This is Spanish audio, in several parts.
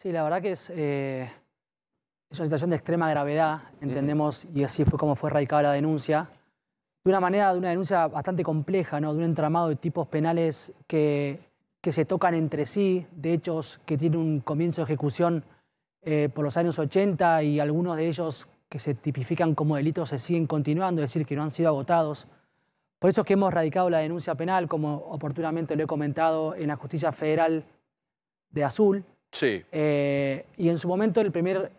Sí, la verdad que es una situación de extrema gravedad, entendemos, y así fue como fue radicada la denuncia, de una denuncia bastante compleja, ¿no? De un entramado de tipos penales que se tocan entre sí, de hechos que tienen un comienzo de ejecución por los años 80 y algunos de ellos que se tipifican como delitos se siguen continuando, es decir, que no han sido agotados. Por eso es que hemos radicado la denuncia penal, como oportunamente lo he comentado, en la Justicia Federal de Azul. Sí. Y en su momento la primera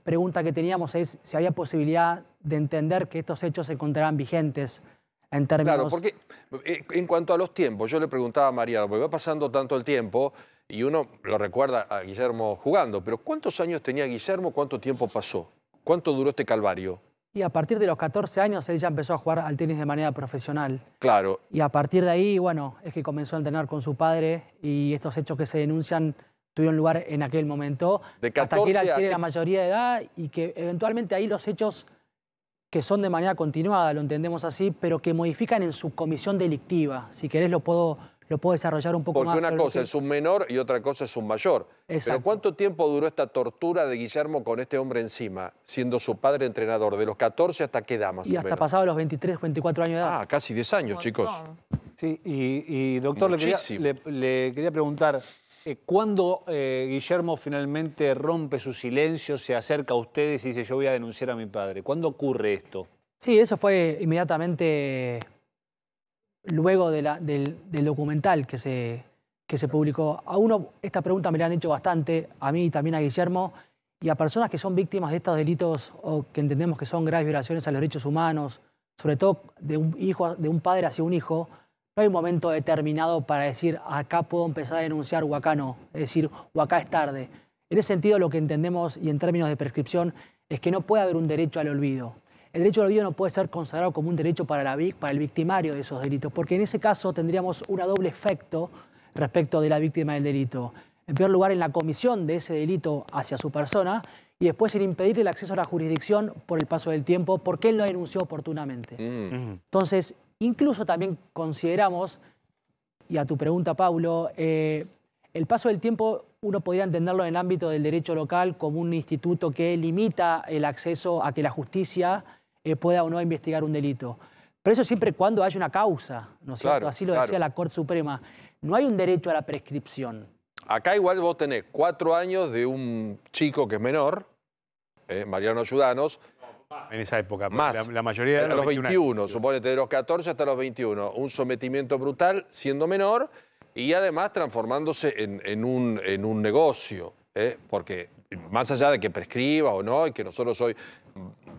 pregunta que teníamos es si había posibilidad de entender que estos hechos se encontrarán vigentes en términos... Claro, porque en cuanto a los tiempos, yo le preguntaba a Mariano, porque va pasando tanto el tiempo y uno lo recuerda a Guillermo jugando, pero ¿cuántos años tenía Guillermo? ¿Cuánto tiempo pasó? ¿Cuánto duró este calvario? Y a partir de los 14 años él ya empezó a jugar al tenis de manera profesional. Claro. Y a partir de ahí, bueno, es que comenzó a entrenar con su padre y estos hechos que se denuncian tuvieron lugar en aquel momento. De 14 hasta que él adquiere la mayoría de edad y que eventualmente ahí los hechos que son de manera continuada, lo entendemos así, pero que modifican en su comisión delictiva. Si querés lo puedo desarrollar un poco más. Porque una cosa es un menor y otra cosa es un mayor. Exacto. Pero ¿cuánto tiempo duró esta tortura de Guillermo con este hombre encima, siendo su padre entrenador? ¿De los 14 hasta qué edad más o menos? Y hasta pasado los 23, 24 años de edad. Ah, casi 10 años, chicos. Sí, y doctor, le quería preguntar, ¿cuándo Guillermo finalmente rompe su silencio, se acerca a ustedes y dice yo voy a denunciar a mi padre? ¿Cuándo ocurre esto? Sí, eso fue inmediatamente luego del documental que se publicó. A uno esta pregunta me la han hecho bastante, a mí y también a Guillermo, y a personas que son víctimas de estos delitos o que entendemos que son graves violaciones a los derechos humanos, sobre todo de un padre hacia un hijo. No hay un momento determinado para decir acá puedo empezar a denunciar o acá no, es decir, o acá es tarde. En ese sentido lo que entendemos y en términos de prescripción es que no puede haber un derecho al olvido. El derecho al olvido no puede ser consagrado como un derecho para el victimario de esos delitos, porque en ese caso tendríamos un doble efecto respecto de la víctima del delito. En primer lugar, en la comisión de ese delito hacia su persona y después en impedirle el acceso a la jurisdicción por el paso del tiempo porque él no denunció oportunamente. Entonces, incluso también consideramos, y a tu pregunta, Pablo, el paso del tiempo uno podría entenderlo en el ámbito del derecho local como un instituto que limita el acceso a que la justicia pueda o no investigar un delito. Pero eso siempre y cuando haya una causa, ¿no es cierto? Claro, Así lo decía la Corte Suprema. No hay un derecho a la prescripción. Acá igual vos tenés 4 años de un chico que es menor, Mariano Ayudanos. En esa época, más la mayoría de los 21, suponete de los 14 hasta los 21. Un sometimiento brutal siendo menor y además transformándose en un negocio. Porque más allá de que prescriba o no y que nosotros hoy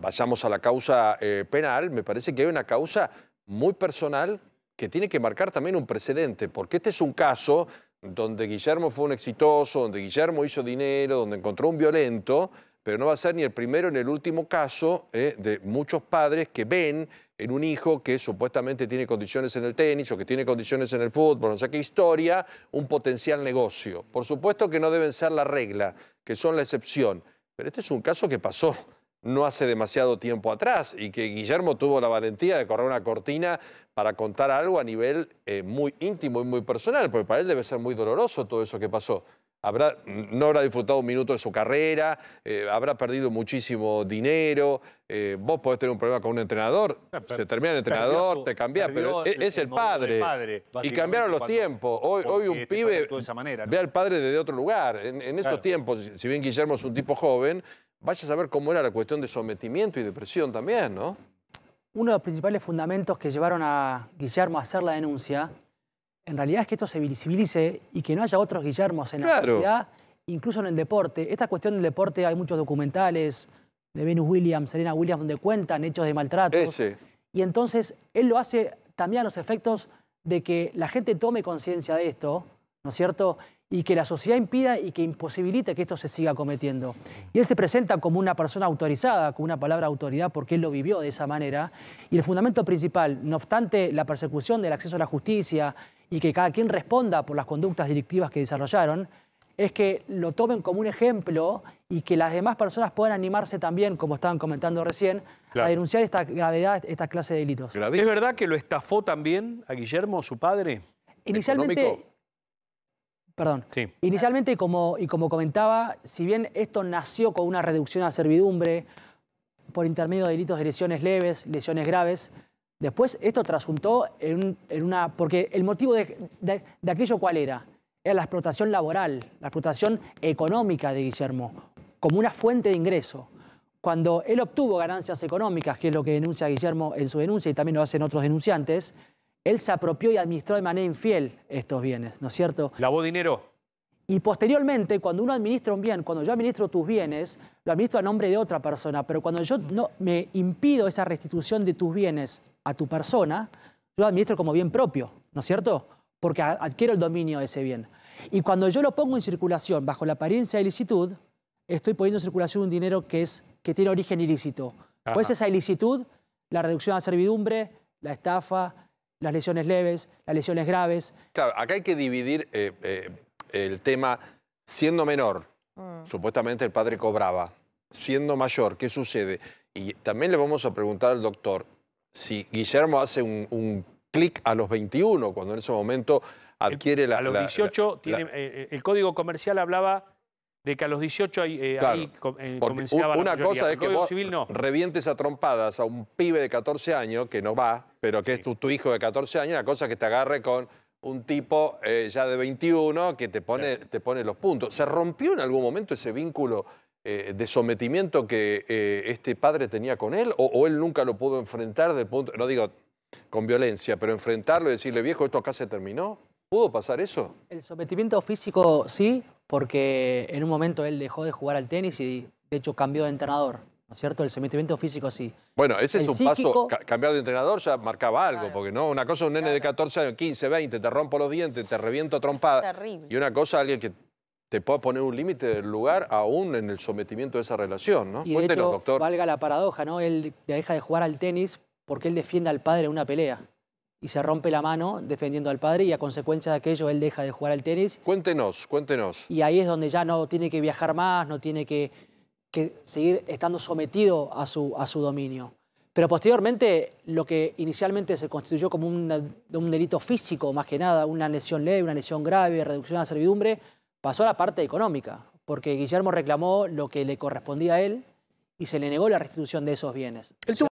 vayamos a la causa penal, me parece que hay una causa muy personal que tiene que marcar también un precedente, porque este es un caso donde Guillermo fue un exitoso, donde Guillermo hizo dinero, donde encontró un violento, pero no va a ser ni el primero ni el último caso de muchos padres que ven en un hijo que supuestamente tiene condiciones en el tenis o que tiene condiciones en el fútbol, no sé qué historia, un potencial negocio. Por supuesto que no deben ser la regla, que son la excepción, pero este es un caso que pasó no hace demasiado tiempo atrás y que Guillermo tuvo la valentía de correr una cortina para contar algo a nivel muy íntimo y muy personal, porque para él debe ser muy doloroso todo eso que pasó. No habrá disfrutado un minuto de su carrera, habrá perdido muchísimo dinero, vos podés tener un problema con un entrenador, se termina el entrenador, te cambiás, pero es el padre. Y cambiaron los tiempos. Hoy un pibe ve al padre desde otro lugar. En estos tiempos, si bien Guillermo es un tipo joven, vaya a saber cómo era la cuestión de sometimiento y depresión también, ¿no? Uno de los principales fundamentos que llevaron a Guillermo a hacer la denuncia, en realidad es que esto se visibilice y que no haya otros Guillermos en la sociedad, incluso en el deporte. Esta cuestión del deporte, hay muchos documentales de Venus Williams, Serena Williams, donde cuentan hechos de maltratos. Y entonces él lo hace también a los efectos de que la gente tome conciencia de esto, ¿no es cierto?, y que la sociedad impida y que imposibilite que esto se siga cometiendo. Y él se presenta como una persona autorizada, con una palabra autoridad, porque él lo vivió de esa manera. Y el fundamento principal, no obstante la persecución del acceso a la justicia y que cada quien responda por las conductas delictivas que desarrollaron, es que lo tomen como un ejemplo y que las demás personas puedan animarse también, como estaban comentando recién, a denunciar esta gravedad, esta clase de delitos. ¿Es verdad que lo estafó también a Guillermo, su padre? Inicialmente... Perdón. Sí. Inicialmente, y como comentaba, si bien esto nació con una reducción a servidumbre por intermedio de delitos de lesiones leves, lesiones graves, después esto trasuntó en una... Porque el motivo de aquello, ¿cuál era? Era la explotación laboral, la explotación económica de Guillermo, como una fuente de ingreso. Cuando él obtuvo ganancias económicas, que es lo que denuncia Guillermo en su denuncia y también lo hacen otros denunciantes, él se apropió y administró de manera infiel estos bienes, ¿no es cierto? ¿Lavó dinero? Y posteriormente, cuando uno administra un bien, cuando yo administro tus bienes, lo administro a nombre de otra persona, pero cuando yo no me impido esa restitución de tus bienes a tu persona, yo lo administro como bien propio, ¿no es cierto? Porque adquiero el dominio de ese bien. Y cuando yo lo pongo en circulación bajo la apariencia de ilicitud, estoy poniendo en circulación un dinero que tiene origen ilícito. Pues esa ilicitud, la reducción a servidumbre, la estafa, las lesiones leves, las lesiones graves. Claro, acá hay que dividir el tema siendo menor. Supuestamente el padre cobraba. Siendo mayor, ¿qué sucede? Y también le vamos a preguntar al doctor si Guillermo hace un clic a los 21, cuando en ese momento adquiere a los 18, el Código Comercial hablaba de que a los 18 ahí comenzaba una la cosa es que vos civil, no. revientes a trompadas a un pibe de 14 años, que no va, pero que es tu hijo de 14 años, una cosa es que te agarre con un tipo ya de 21 que te pone los puntos. ¿Se rompió en algún momento ese vínculo de sometimiento que este padre tenía con él? ¿O él nunca lo pudo enfrentar del punto, no digo con violencia, pero enfrentarlo y decirle, viejo, esto acá se terminó? ¿Pudo pasar eso? El sometimiento físico sí, porque en un momento él dejó de jugar al tenis y de hecho cambió de entrenador, ¿no es cierto? El sometimiento físico sí. Bueno, ese es un psíquico, paso, cambiar de entrenador ya marcaba algo, porque no, una cosa es un nene de 14 años, 15, 20, te rompo los dientes, te reviento a trompada. Terrible. Y una cosa, alguien que te pueda poner un límite del lugar aún en el sometimiento de esa relación, ¿no? Y Cuéntenos, de hecho, doctor. valga la paradoja, ¿no? Él deja de jugar al tenis porque él defiende al padre en una pelea. Y se rompe la mano defendiendo al padre y a consecuencia de aquello él deja de jugar al tenis. Cuéntenos. Y ahí es donde ya no tiene que viajar más, no tiene que seguir estando sometido a su dominio. Pero posteriormente, lo que inicialmente se constituyó como un delito físico, más que nada, una lesión leve, una lesión grave, reducción a servidumbre, pasó a la parte económica, porque Guillermo reclamó lo que le correspondía a él y se le negó la restitución de esos bienes.